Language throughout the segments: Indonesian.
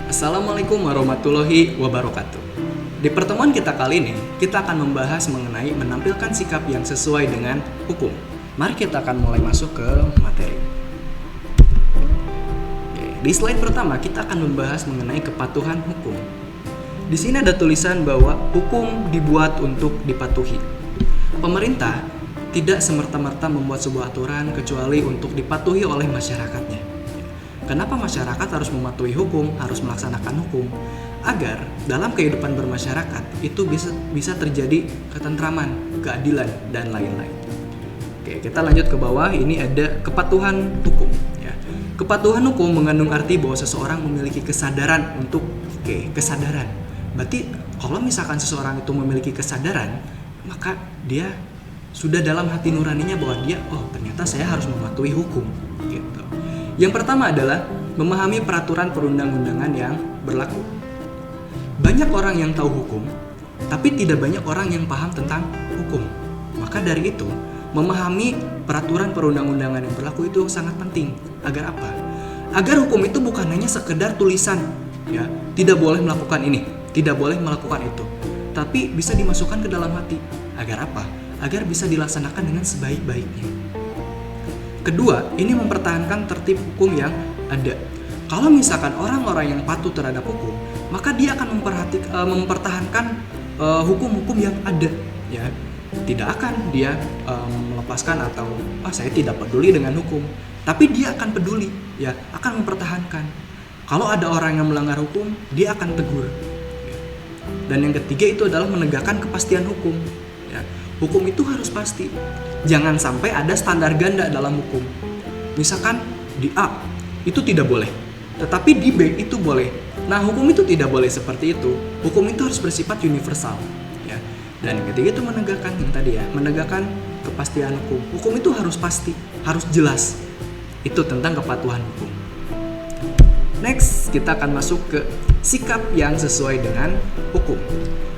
Assalamualaikum warahmatullahi wabarakatuh. Di pertemuan kita kali ini, kita akan membahas mengenai menampilkan sikap yang sesuai dengan hukum. Mari kita akan mulai masuk ke materi. Di slide pertama, kita akan membahas mengenai kepatuhan hukum. Di sini ada tulisan bahwa hukum dibuat untuk dipatuhi. Pemerintah tidak semerta-merta membuat sebuah aturan kecuali untuk dipatuhi oleh masyarakatnya. Kenapa masyarakat harus mematuhi hukum, harus melaksanakan hukum? Agar dalam kehidupan bermasyarakat itu bisa terjadi ketentraman, keadilan, dan lain-lain. Oke, kita lanjut ke bawah. Ini ada kepatuhan hukum. Ya. Kepatuhan hukum mengandung arti bahwa seseorang memiliki kesadaran untuk kesadaran. Berarti kalau misalkan seseorang itu memiliki kesadaran, maka dia sudah dalam hati nuraninya bahwa dia, ternyata saya harus mematuhi hukum. Gitu. Yang pertama adalah memahami peraturan perundang-undangan yang berlaku. Banyak orang yang tahu hukum, tapi tidak banyak orang yang paham tentang hukum. Maka dari itu, memahami peraturan perundang-undangan yang berlaku itu sangat penting. Agar apa? Agar hukum itu bukan hanya sekedar tulisan, ya, tidak boleh melakukan ini, tidak boleh melakukan itu, tapi bisa dimasukkan ke dalam hati. Agar apa? Agar bisa dilaksanakan dengan sebaik-baiknya. Kedua, ini mempertahankan tertib hukum yang ada. Kalau misalkan orang-orang yang patuh terhadap hukum, maka dia akan mempertahankan hukum-hukum yang ada, ya. Tidak akan dia melepaskan atau saya tidak peduli dengan hukum, tapi dia akan peduli, ya, akan mempertahankan. Kalau ada orang yang melanggar hukum, dia akan tegur. Dan yang ketiga itu adalah menegakkan kepastian hukum. Ya. Hukum itu harus pasti. Jangan sampai ada standar ganda dalam hukum. Misalkan di A itu tidak boleh, tetapi di B itu boleh. Nah, hukum itu tidak boleh seperti itu. Hukum itu harus bersifat universal. Ya. Dan yang ketiga itu menegakkan yang tadi, ya, menegakkan kepastian hukum. Hukum itu harus pasti, harus jelas. Itu tentang kepatuhan hukum. Next, kita akan masuk ke sikap yang sesuai dengan hukum.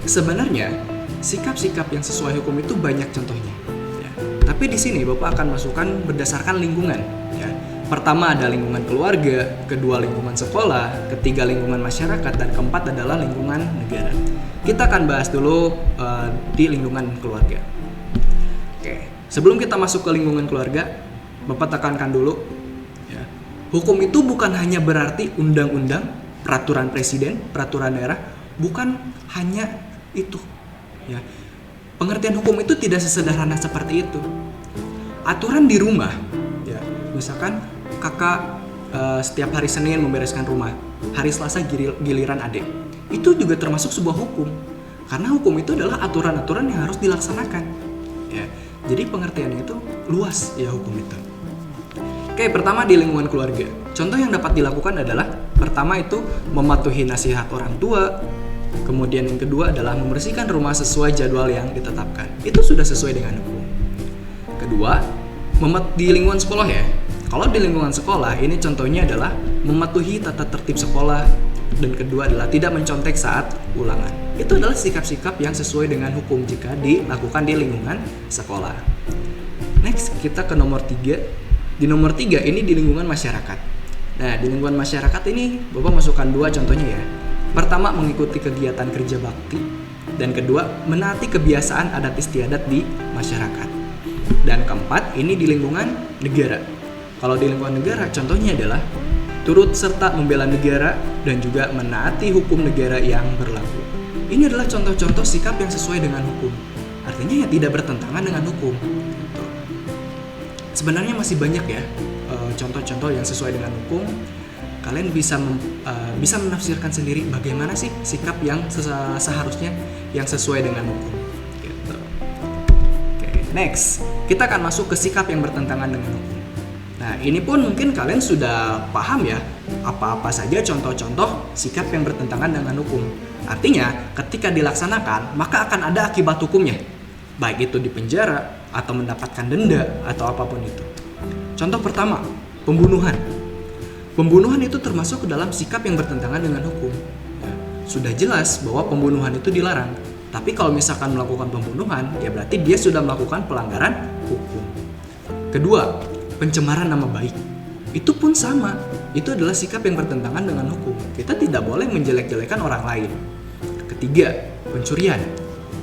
Sebenarnya sikap-sikap yang sesuai hukum itu banyak contohnya. Ya. Tapi di sini Bapak akan masukkan berdasarkan lingkungan. Ya. Pertama ada lingkungan keluarga, kedua lingkungan sekolah, ketiga lingkungan masyarakat, dan keempat adalah lingkungan negara. Kita akan bahas dulu di lingkungan keluarga. Oke, sebelum kita masuk ke lingkungan keluarga, Bapak tekankan dulu, ya, hukum itu bukan hanya berarti undang-undang, peraturan presiden, peraturan daerah, bukan hanya itu. Ya. Pengertian hukum itu tidak sesederhana seperti itu. Aturan di rumah, ya, misalkan kakak setiap hari Senin membereskan rumah, hari Selasa giliran adik, itu juga termasuk sebuah hukum. Karena hukum itu adalah aturan-aturan yang harus dilaksanakan. Ya. Jadi pengertiannya itu luas, ya, hukum itu. Oke, pertama di lingkungan keluarga. Contoh yang dapat dilakukan adalah pertama itu mematuhi nasihat orang tua. Kemudian yang kedua adalah membersihkan rumah sesuai jadwal yang ditetapkan. Itu sudah sesuai dengan hukum. Kedua, di lingkungan sekolah, ya. Kalau di lingkungan sekolah, ini contohnya adalah mematuhi tata tertib sekolah. Dan kedua adalah tidak mencontek saat ulangan. Itu adalah sikap-sikap yang sesuai dengan hukum jika dilakukan di lingkungan sekolah. Next, kita ke nomor 3. Di nomor 3 ini di lingkungan masyarakat. Nah, di lingkungan masyarakat ini Bapak masukkan 2 contohnya, ya. Pertama, mengikuti kegiatan kerja bakti, dan kedua, menaati kebiasaan adat istiadat di masyarakat. Dan keempat, ini di lingkungan negara. Kalau di lingkungan negara, contohnya adalah turut serta membela negara dan juga menaati hukum negara yang berlaku. Ini adalah contoh-contoh sikap yang sesuai dengan hukum. Artinya ya tidak bertentangan dengan hukum. Sebenarnya masih banyak, ya, contoh-contoh yang sesuai dengan hukum. Kalian bisa menafsirkan sendiri bagaimana sih sikap yang seharusnya yang sesuai dengan hukum. Gitu. Oke, next kita akan masuk ke sikap yang bertentangan dengan hukum. Nah, ini pun mungkin kalian sudah paham, ya, apa-apa saja contoh-contoh sikap yang bertentangan dengan hukum. Artinya, ketika dilaksanakan maka akan ada akibat hukumnya, baik itu di penjara atau mendapatkan denda atau apapun itu. Contoh pertama, pembunuhan. Pembunuhan itu termasuk ke dalam sikap yang bertentangan dengan hukum. Ya, sudah jelas bahwa pembunuhan itu dilarang. Tapi kalau misalkan melakukan pembunuhan, ya berarti dia sudah melakukan pelanggaran hukum. Kedua, pencemaran nama baik. Itu pun sama. itu adalah sikap yang bertentangan dengan hukum. Kita tidak boleh menjelek-jelekan orang lain. Ketiga, pencurian.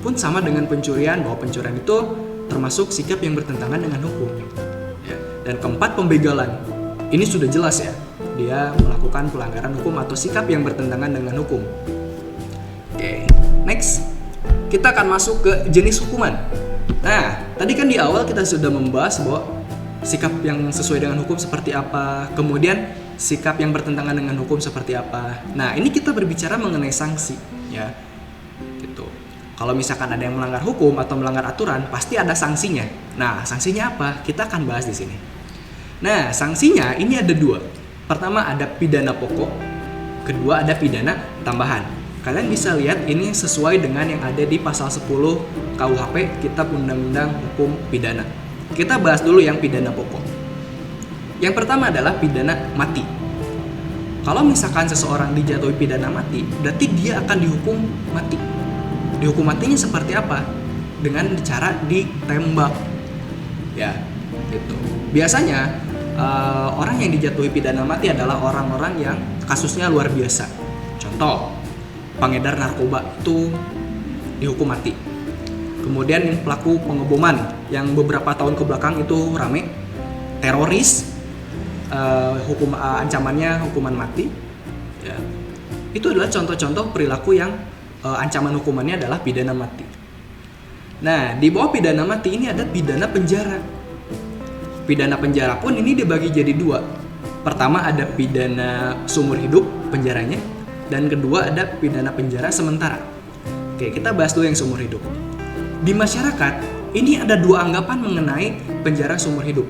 Pun sama dengan pencurian, bahwa pencurian itu termasuk sikap yang bertentangan dengan hukum. Ya. Dan keempat, pembegalan. Ini sudah jelas ya, dia melakukan pelanggaran hukum atau sikap yang bertentangan dengan hukum. Oke, next. Kita akan masuk ke jenis hukuman. Nah, tadi kan di awal kita sudah membahas bahwa sikap yang sesuai dengan hukum seperti apa, kemudian sikap yang bertentangan dengan hukum seperti apa. Nah, ini kita berbicara mengenai sanksi, ya. Gitu. Kalau misalkan ada yang melanggar hukum atau melanggar aturan, pasti ada sanksinya. Nah, sanksinya apa? Kita akan bahas di sini. Nah, sanksinya ini ada dua. Pertama ada pidana pokok, kedua ada pidana tambahan. Kalian bisa lihat ini sesuai dengan yang ada di pasal 10 KUHP, Kitab Undang-Undang Hukum Pidana. Kita bahas dulu yang pidana pokok. Yang pertama adalah pidana mati. Kalau misalkan seseorang dijatuhi pidana mati, berarti dia akan dihukum mati. Dihukum matinya seperti apa? Dengan cara ditembak. Ya, gitu. Biasanya orang yang dijatuhi pidana mati adalah orang-orang yang kasusnya luar biasa. Contoh, pengedar narkoba itu dihukum mati. Kemudian pelaku pengeboman yang beberapa tahun kebelakang itu rame, teroris, ancamannya hukuman mati. Ya. Itu adalah contoh-contoh perilaku yang ancaman hukumannya adalah pidana mati. Nah, di bawah pidana mati ini ada pidana penjara. Pidana penjara pun ini dibagi jadi dua. Pertama ada pidana seumur hidup penjaranya, dan kedua ada pidana penjara sementara. Oke, kita bahas dulu yang seumur hidup. Di masyarakat, ini ada dua anggapan mengenai penjara seumur hidup.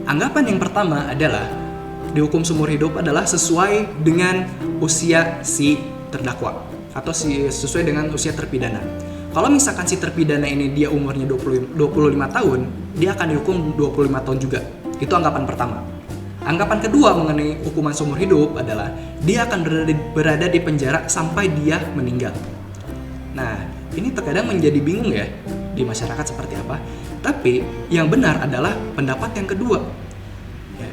Anggapan yang pertama adalah dihukum seumur hidup adalah sesuai dengan usia si terdakwa atau sesuai dengan usia terpidana. Kalau misalkan si terpidana ini dia umurnya 25 tahun, dia akan dihukum 25 tahun juga. Itu anggapan pertama. Anggapan kedua mengenai hukuman seumur hidup adalah dia akan berada di penjara sampai dia meninggal. Nah, ini terkadang menjadi bingung ya di masyarakat seperti apa. Tapi yang benar adalah pendapat yang kedua. Ya.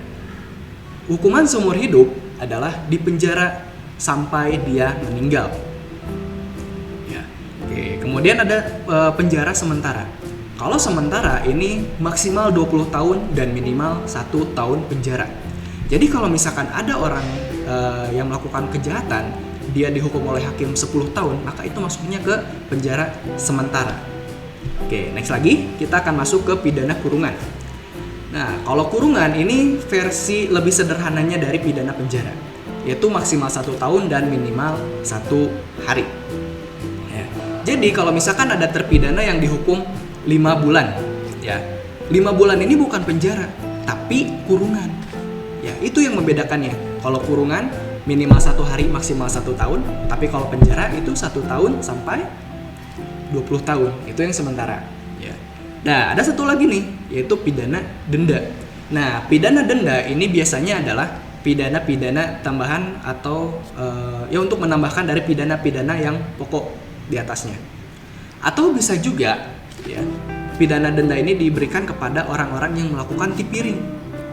Hukuman seumur hidup adalah di penjara sampai dia meninggal. Ya. Oke, kemudian ada penjara sementara. Kalau sementara ini maksimal 20 tahun dan minimal 1 tahun penjara. Jadi kalau misalkan ada orang yang melakukan kejahatan, dia dihukum oleh hakim 10 tahun, maka itu masuknya ke penjara sementara. Oke, next lagi kita akan masuk ke pidana kurungan. Nah, kalau kurungan ini versi lebih sederhananya dari pidana penjara, yaitu maksimal 1 tahun dan minimal 1 hari. Ya. Jadi kalau misalkan ada terpidana yang dihukum 5 bulan, ya 5 bulan ini bukan penjara, tapi kurungan. Ya, itu yang membedakannya. Kalau kurungan minimal 1 hari, maksimal 1 tahun, tapi kalau penjara itu 1 tahun sampai 20 tahun, itu yang sementara. Ya. Nah, ada satu lagi nih, yaitu pidana denda. Nah, pidana denda ini biasanya adalah pidana-pidana tambahan atau ya untuk menambahkan dari pidana-pidana yang pokok di atasnya. Atau bisa juga, ya, pidana denda ini diberikan kepada orang-orang yang melakukan tipiring.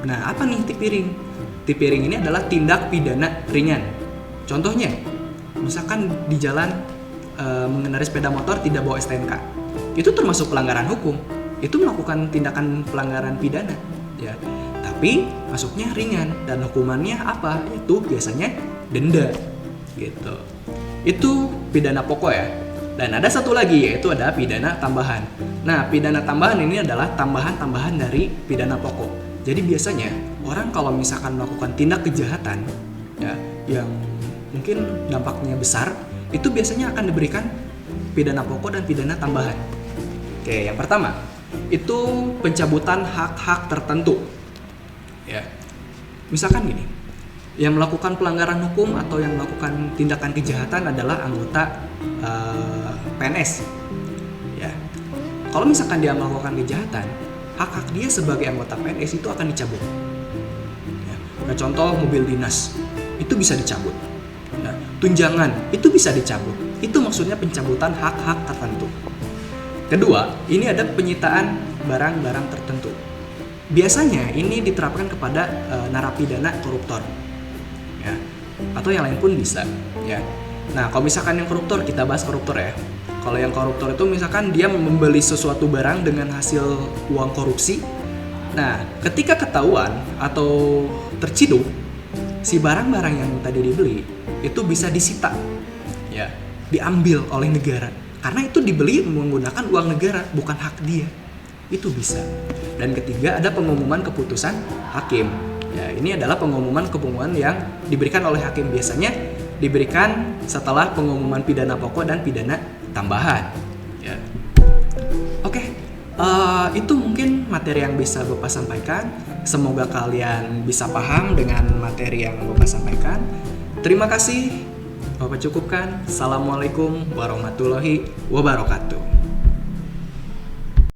Nah, apa nih tipiring? Tipiring ini adalah tindak pidana ringan. Contohnya, misalkan di jalan mengendarai sepeda motor tidak bawa STNK, itu termasuk pelanggaran hukum. Itu melakukan tindakan pelanggaran pidana, ya. Tapi masuknya ringan dan hukumannya apa? Itu biasanya denda, gitu. Itu pidana pokok ya. Dan ada satu lagi, yaitu ada pidana tambahan. Nah, pidana tambahan ini adalah tambahan-tambahan dari pidana pokok. Jadi biasanya orang kalau misalkan melakukan tindak kejahatan, ya, yang mungkin dampaknya besar, itu biasanya akan diberikan pidana pokok dan pidana tambahan. Oke, yang pertama itu pencabutan hak-hak tertentu. Ya, misalkan gini, yang melakukan pelanggaran hukum atau yang melakukan tindakan kejahatan adalah anggota PNS. Ya, kalau misalkan dia melakukan kejahatan, hak-hak dia sebagai anggota PNS itu akan dicabut. Ya, nah, contoh mobil dinas itu bisa dicabut. Nah, tunjangan itu bisa dicabut. Itu maksudnya pencabutan hak-hak tertentu. Kedua, ini ada penyitaan barang-barang tertentu. Biasanya ini diterapkan kepada narapidana koruptor. atau yang lain pun bisa, ya. Nah, kalau misalkan yang koruptor, kita bahas koruptor ya. Kalau yang koruptor itu misalkan dia membeli sesuatu barang dengan hasil uang korupsi. Nah, ketika ketahuan atau terciduk, si barang-barang yang tadi dibeli itu bisa disita, ya, diambil oleh negara. Karena itu dibeli menggunakan uang negara, bukan hak dia. Itu bisa. Dan ketiga, ada pengumuman keputusan hakim. Ya, ini adalah pengumuman yang diberikan oleh hakim, biasanya diberikan setelah pengumuman pidana pokok dan pidana tambahan. Ya. Oke, itu mungkin materi yang bisa Bapak sampaikan. Semoga kalian bisa paham dengan materi yang Bapak sampaikan. Terima kasih. Bapak cukupkan. Assalamualaikum warahmatullahi wabarakatuh.